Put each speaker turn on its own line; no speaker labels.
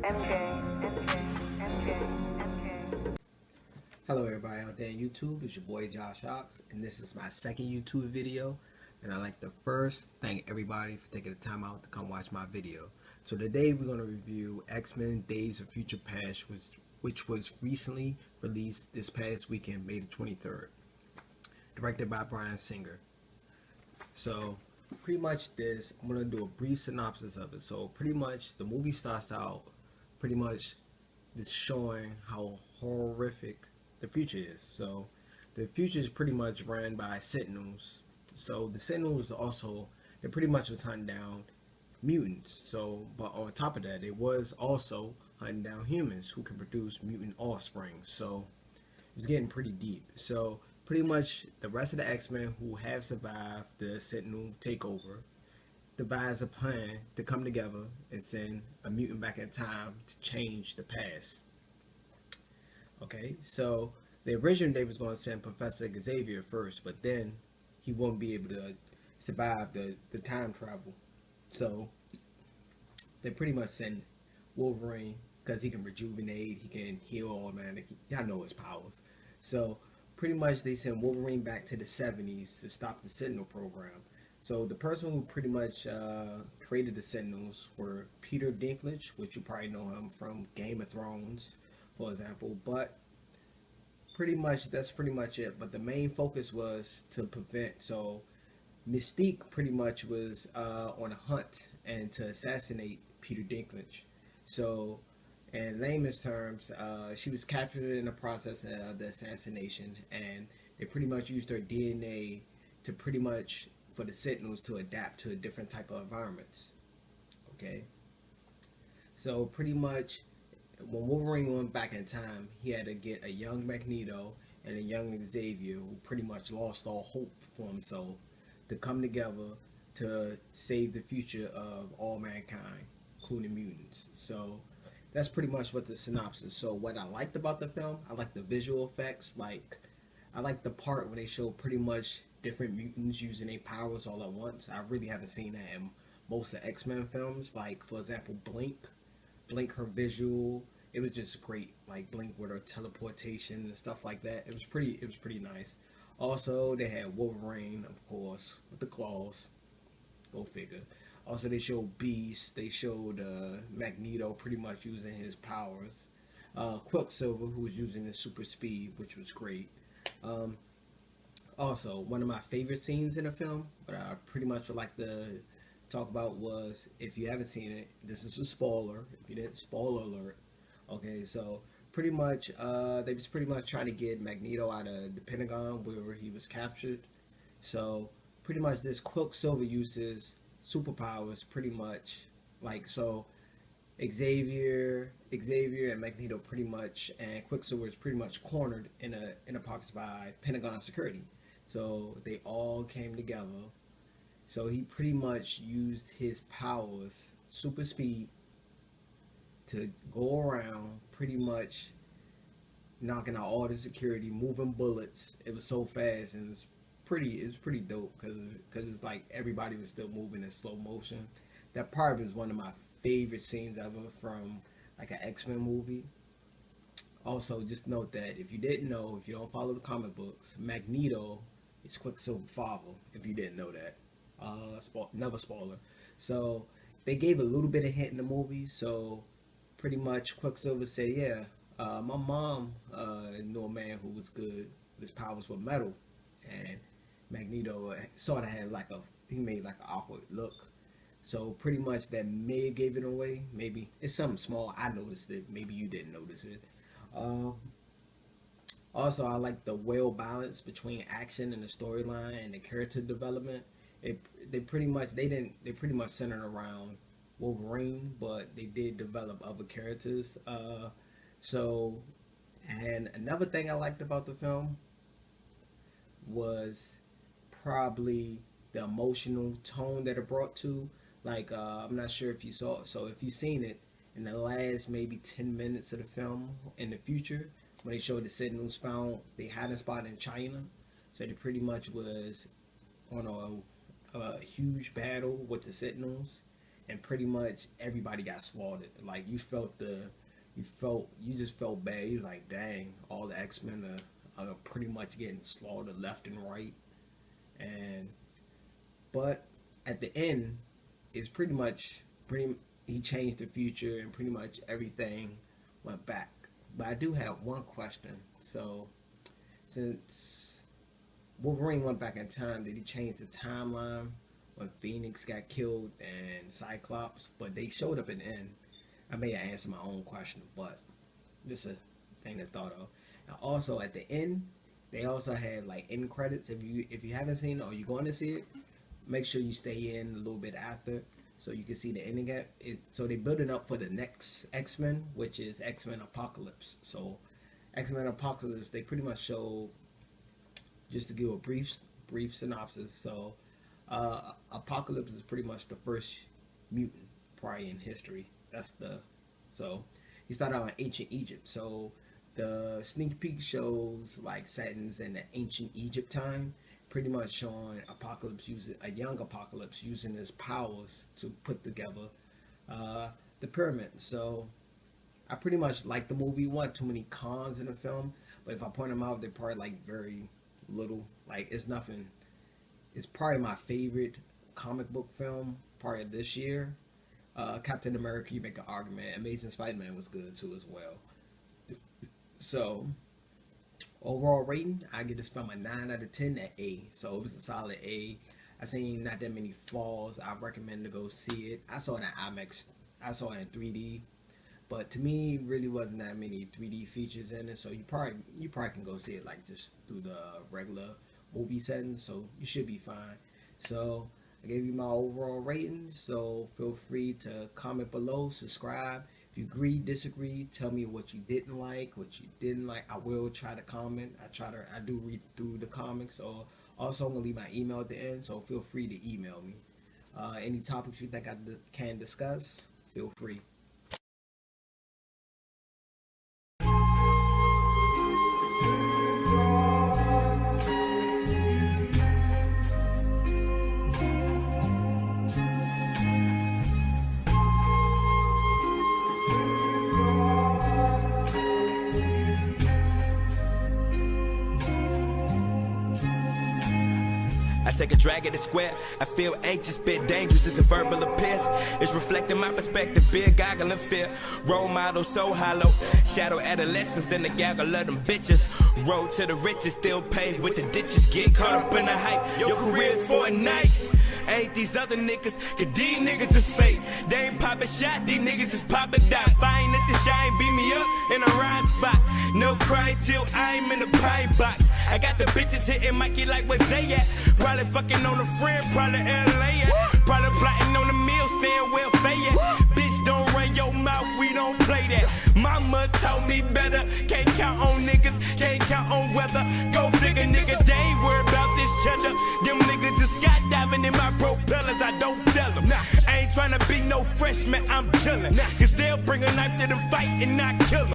Hello everybody out there on YouTube, it's your boy Josh Ox, and this is my second YouTube video, and I'd like to first thank everybody for taking the time out to come watch my video. So today we're going to review X-Men Days of Future Past, which was recently released this past weekend, May the 23rd, directed by Bryan Singer. So pretty much this, I'm going to do a brief synopsis of it. So pretty much the movie starts out pretty much this showing how horrific the future is. So the future is pretty much ran by Sentinels. So the Sentinels also, they pretty much was hunting down mutants. So but on top of that, it was also hunting down humans who can produce mutant offspring. So it's getting pretty deep. So pretty much the rest of the X-Men who have survived the Sentinel takeover devise a plan to come together and send a mutant back in time to change the past. Okay, so the original they was going to send Professor Xavier first, but then he won't be able to survive the time travel. So they pretty much send Wolverine because he can rejuvenate, he can heal automatic. Y'all know his powers. So pretty much they send Wolverine back to the 70s to stop the Sentinel program. So the person who pretty much created the Sentinels were Peter Dinklage, which you probably know him from Game of Thrones, for example. But pretty much that's pretty much it. But the main focus was to prevent. So Mystique pretty much was on a hunt and to assassinate Peter Dinklage. So in layman's terms, she was captured in the process of the assassination, and they pretty much used her DNA to pretty much for the Sentinels to adapt to a different type of environments. Okay, so pretty much when Wolverine went back in time, he had to get a young Magneto and a young Xavier who pretty much lost all hope for himself to come together to save the future of all mankind, including mutants. So that's pretty much what the synopsis. So what I liked about the film, I like the visual effects. Like I like the part where they show pretty much different mutants using their powers all at once. I really haven't seen that in most of the X-Men films. Like for example, Blink her visual. It was just great. Like Blink with her teleportation and stuff like that. It was pretty nice. Also, they had Wolverine, of course, with the claws. Go figure. Also, they showed Beast. They showed Magneto pretty much using his powers. Quicksilver, who was using his super speed, which was great. Um, Also, one of my favorite scenes in the film, but I pretty much would like to talk about was if you haven't seen it, this is a spoiler. If you didn't, spoiler alert. Okay, so pretty much they was pretty much trying to get Magneto out of the Pentagon where he was captured. So pretty much this Quicksilver uses superpowers pretty much like so Xavier and Magneto pretty much and Quicksilver is pretty much cornered in a pocket by Pentagon security. So they all came together. So he pretty much used his powers, super speed, to go around pretty much knocking out all the security, moving bullets. It was so fast and it was pretty dope because it's like everybody was still moving in slow motion. That part was one of my favorite scenes ever from like an X-Men movie. Also, just note that if you didn't know, if you don't follow the comic books, Magneto is Quicksilver's father. If you didn't know that, never spoiler. So they gave a little bit of hint in the movie. So pretty much Quicksilver said, "Yeah, my mom knew a man who was good. His powers were metal," and Magneto sort of had like he made like an awkward look. So pretty much that may have gave it away. Maybe it's something small. I noticed it. Maybe you didn't notice it. Um, Also, I like the well balance between action and the storyline and the character development. It they pretty much centered around Wolverine, but they did develop other characters. So and another thing I liked about the film was probably the emotional tone that it brought to. Like I'm not sure if you saw it. So if you've seen it in the last maybe 10 minutes of the film in the future, when they showed the Sentinels found they hiding spot in China, so they pretty much was on a huge battle with the Sentinels, and pretty much everybody got slaughtered. Like you just felt bad. You was like, dang, all the X-Men are pretty much getting slaughtered left and right. But at the end, it's pretty much he changed the future and pretty much everything went back. But I do have one question. So since Wolverine went back in time, did he change the timeline when Phoenix got killed and Cyclops? But they showed up in the end. I may have answered my own question, but just a thing to thought of. And also at the end, they also had like end credits. If you haven't seen it or you're going to see it, make sure you stay in a little bit after so you can see the ending. So they're building up for the next X-Men, which is X-Men Apocalypse. So X-Men Apocalypse, they pretty much show, just to give a brief synopsis. So Apocalypse is pretty much the first mutant probably in history. So he started out in ancient Egypt. So the sneak peek shows like settings in the ancient Egypt time, pretty much showing a young Apocalypse using his powers to put together the pyramids. So I pretty much like the movie. Wasn't too many cons in the film, but if I point them out, they're probably like very little. Like it's nothing. It's probably my favorite comic book film probably this year. Captain America, you make an argument. Amazing Spider-Man was good too as well. So overall rating, I give this film a 9 out of 10 at A. So it was a solid A. I seen not that many flaws. I recommend to go see it. I saw it in IMAX. I saw it in 3D. But to me, really wasn't that many 3D features in it. So you probably can go see it like just through the regular movie settings. So you should be fine. So I gave you my overall rating. So feel free to comment below, subscribe. If you agree, disagree, tell me what you didn't like, what you didn't like. I will try to comment. I do read through the comics. Or also I'm gonna leave my email at the end. So feel free to email me. Any topics you think I can discuss, feel free.
I take a drag at the square, I feel anxious, bit dangerous as the verbal appears. It's reflecting my perspective, beer goggle and fear. Role model so hollow, shadow adolescence and the gaggle of them bitches. Road to the riches, still paved with the ditches. Get caught up in the hype, your career's for a night. Ain't these other niggas, cause these niggas is fake. They ain't poppin' shot, these niggas is poppin' dot. If I ain't at the shine, beat me up in a rhyme spot. No crying till I'm in the pine box. I got the bitches hitting Mikey like where they at. Probably fucking on a friend, probably LA at. Probably plotting on the meal, staying well fed. Bitch, don't run your mouth, we don't play that. Mama told me better, can't count on niggas, can't count on weather. Go figure, nigga, they ain't worried about this cheddar. Them niggas just skydiving in my propellers, I don't tell them. I ain't tryna be no freshman, I'm chillin'. Cause they'll bring a knife to the fight and not kill 'em.